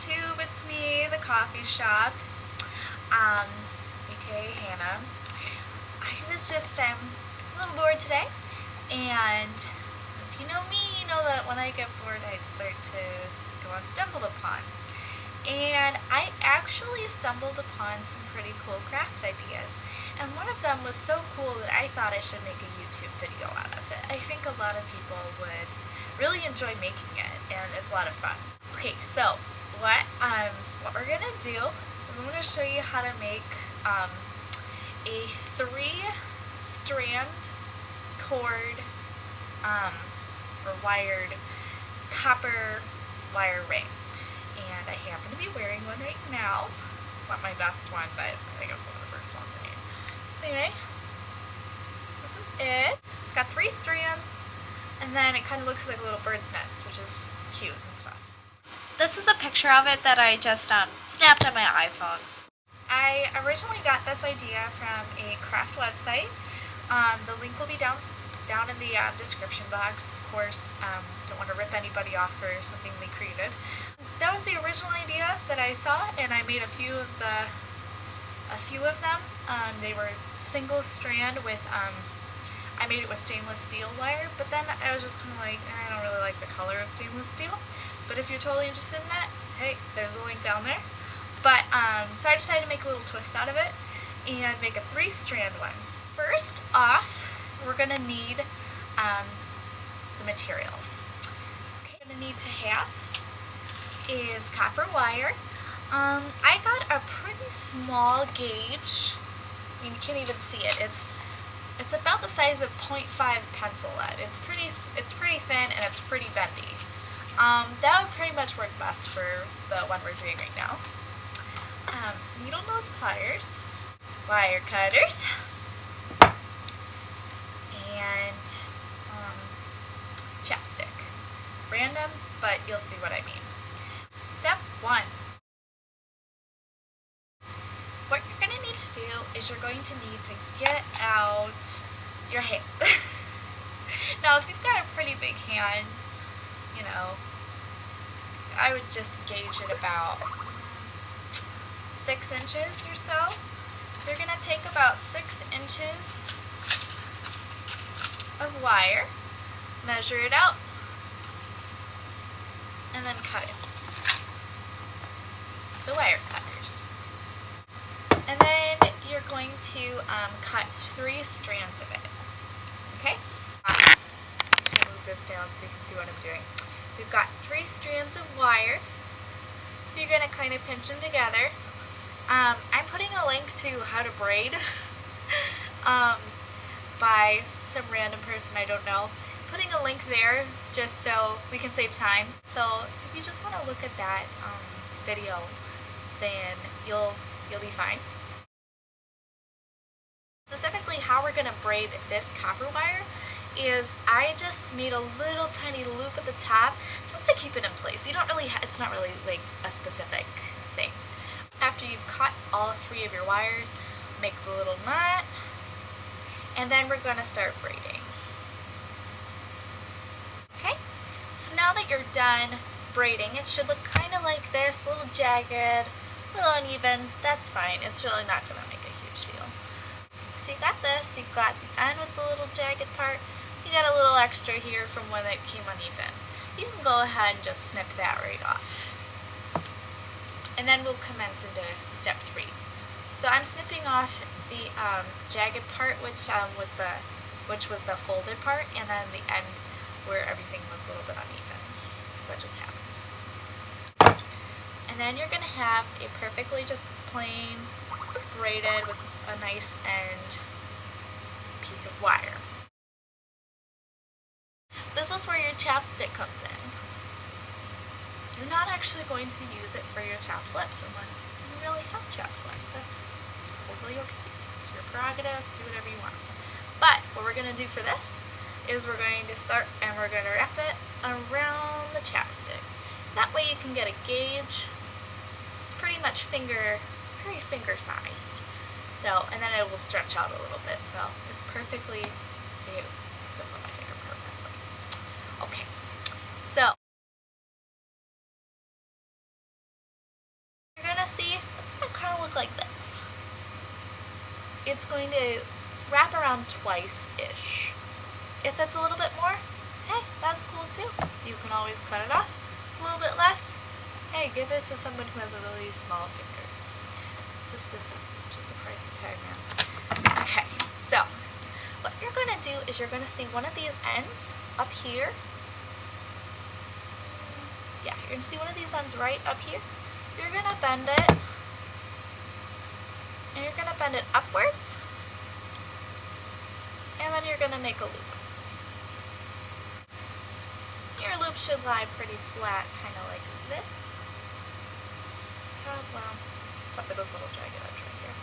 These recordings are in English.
YouTube, it's me, the coffee shop, aka Hannah. I was just a little bored today, and if you know me, you know that when I get bored I start to go on Stumbled Upon. And I actually stumbled upon some pretty cool craft ideas, and one of them was so cool that I thought I should make a YouTube video out of it. I think a lot of people would really enjoy making it, and it's a lot of fun. Okay, so what we're gonna do is I'm gonna show you how to make a 3-strand cord or wired copper wire ring. And I happen to be wearing one right now. It's not my best one, but I think it was one of the first ones I made. So anyway, this is it. It's got 3 strands, and then it kind of looks like a little bird's nest, which is cute and stuff. This is a picture of it that I just snapped on my iPhone. I originally got this idea from a craft website. The link will be down in the description box. Of course, don't want to rip anybody off for something they created. That was the original idea that I saw, and I made a few of them. They were single strand with I made it with stainless steel wire, but then I was just kind of like, I don't really like the color of stainless steel. But if you're totally interested in that, hey, there's a link down there. But so I decided to make a little twist out of it and make a 3-strand one. First off, we're gonna need the materials. Okay, what we're gonna need to have is copper wire. I got a pretty small gauge. I mean, you can't even see it. It's about the size of 0.5 pencil lead. It's pretty thin and it's pretty bendy. That would pretty much work best for the one we're doing right now. Needle nose pliers, wire cutters, and chapstick. Random, but you'll see what I mean. Step 1. What you're going to need to do is you're going to need to get out your hand. Now, if you've got a pretty big hand, you know, I would just gauge it about 6 inches or so. You're going to take about 6 inches of wire, measure it out, and then cut it. The wire cutters. And then you're going to cut 3 strands of it. Okay? I'll move this down so you can see what I'm doing. We've got 3 strands of wire. You're going to kind of pinch them together. I'm putting a link to how to braid by some random person I don't know. Putting a link there just so we can save time. So if you just want to look at that video, then you'll be fine. Specifically, how we're going to braid this copper wire is I just made a little tiny loop at the top just to keep it in place. You don't really it's not really like a specific thing. After you've cut all 3 of your wires, make the little knot, and then we're going to start braiding. Okay? So now that you're done braiding, it should look kind of like this, a little jagged, a little uneven. That's fine. It's really not going to make a huge deal. So you got this, you've got the end with the little jagged part, you got a little extra here from when it came uneven. You can go ahead and just snip that right off. And then we'll commence into step 3. So I'm snipping off the jagged part, which was the folded part, and then the end where everything was a little bit uneven, because that just happens. And then you're going to have a perfectly just plain braided with a nice end piece of wire. This is where your chapstick comes in. You're not actually going to use it for your chapped lips unless you really have chapped lips. That's totally okay. It's your prerogative. Do whatever you want. But what we're going to do for this is we're going to start and we're going to wrap it around the chapstick. That way you can get a gauge. It's pretty finger sized. So, and then it will stretch out a little bit. So it's perfectly, it fits on my finger perfectly. Okay. So going to wrap around twice-ish. If it's a little bit more, hey, that's cool too. You can always cut it off. If it's a little bit less, hey, give it to someone who has a really small finger. Just the price to pay, man. Okay, so what you're going to do is you're going to see one of these ends up here. Yeah, you're going to see one of these ends right up here. You're going to bend it, and you're going to bend it upwards, and then you're going to make a loop. Your loop should lie pretty flat, kind of like this. Well, except for this little jagged edge right here.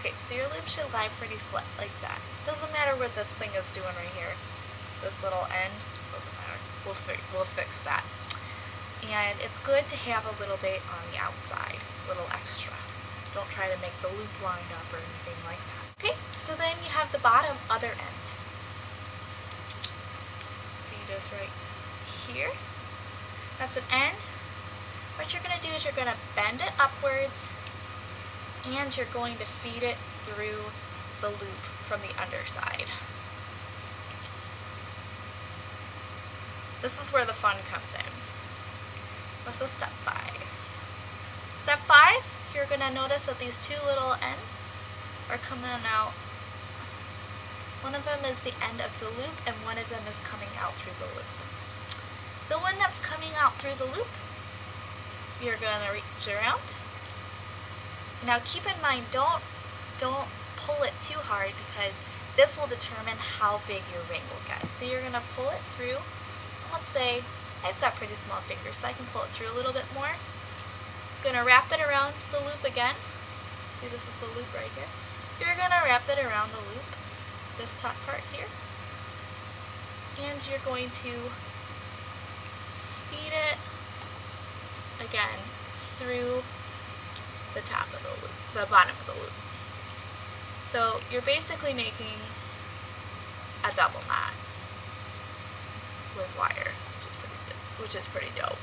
Okay, so your loop should lie pretty flat like that. Doesn't matter what this thing is doing right here. This little end, doesn't matter. We'll fix that. And it's good to have a little bit on the outside, a little extra. Don't try to make the loop lined up or anything like that. Okay, so then you have the bottom other end. See this right here? That's an end. What you're going to do is you're going to bend it upwards, and you're going to feed it through the loop from the underside. This is where the fun comes in. This is step 5. Step 5, you're going to notice that these two little ends are coming out. One of them is the end of the loop, and one of them is coming out through the loop. The one that's coming out through the loop, you're going to reach around. Now keep in mind, don't pull it too hard, because this will determine how big your ring will get. So you're going to pull it through. Let's say I've got pretty small fingers, so I can pull it through a little bit more. I'm going to wrap it around the loop again. See, this is the loop right here. You're going to wrap it around the loop, this top part here. And you're going to feed it again through the top of the loop, the bottom of the loop. So you're basically making a double knot with wire, which is pretty dope.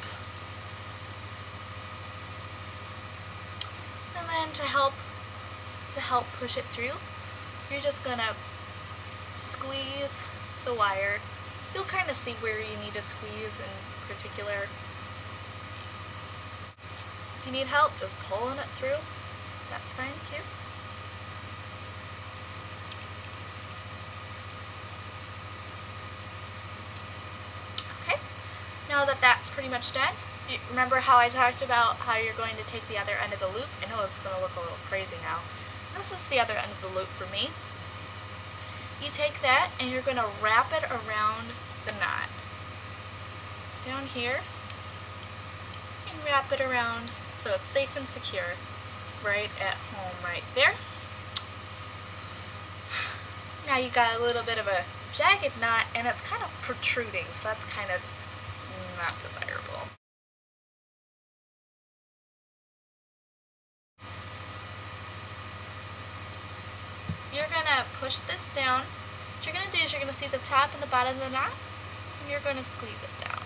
And then to help push it through, you're just gonna squeeze the wire. You'll kind of see where you need to squeeze in particular. If you need help just pulling it through, that's fine too. Okay, now that that's pretty much done, remember how I talked about how you're going to take the other end of the loop? I know it's going to look a little crazy now. This is the other end of the loop for me. You take that and you're going to wrap it around the knot. Down here. And wrap it around so it's safe and secure right at home right there. Now you got a little bit of a jagged knot and it's kind of protruding, so that's kind of not desirable. You're going to push this down. What you're going to do is you're going to see the top and the bottom of the knot, and you're going to squeeze it down.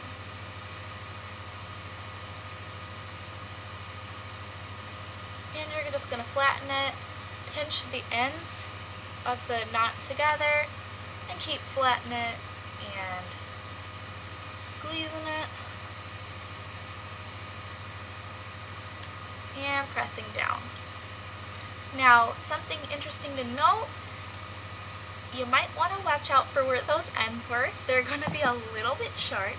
And you're just going to flatten it, pinch the ends of the knot together, and keep flattening it and squeezing it, and pressing down. Now, something interesting to note, you might want to watch out for where those ends were. They're going to be a little bit sharp.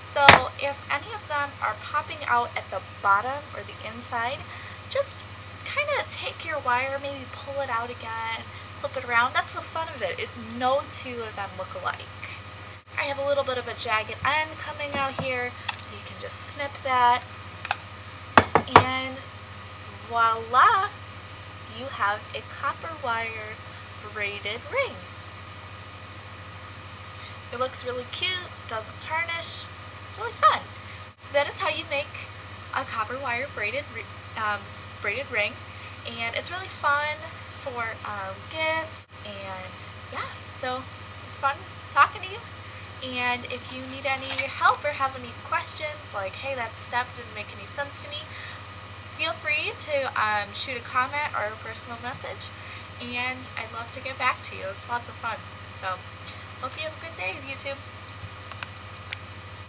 So if any of them are popping out at the bottom or the inside, just kind of take your wire, maybe pull it out again, flip it around. That's the fun of it. No two of them look alike. I have a little bit of a jagged end coming out here. You can just snip that, and voila! You have a copper wire braided ring. It looks really cute, doesn't tarnish, it's really fun. That is how you make a copper wire braided ring, and it's really fun for gifts, and yeah, so it's fun talking to you. And if you need any help or have any questions, like, hey, that step didn't make any sense to me, feel free to shoot a comment or a personal message, and I'd love to get back to you. It's lots of fun. So, hope you have a good day, YouTube.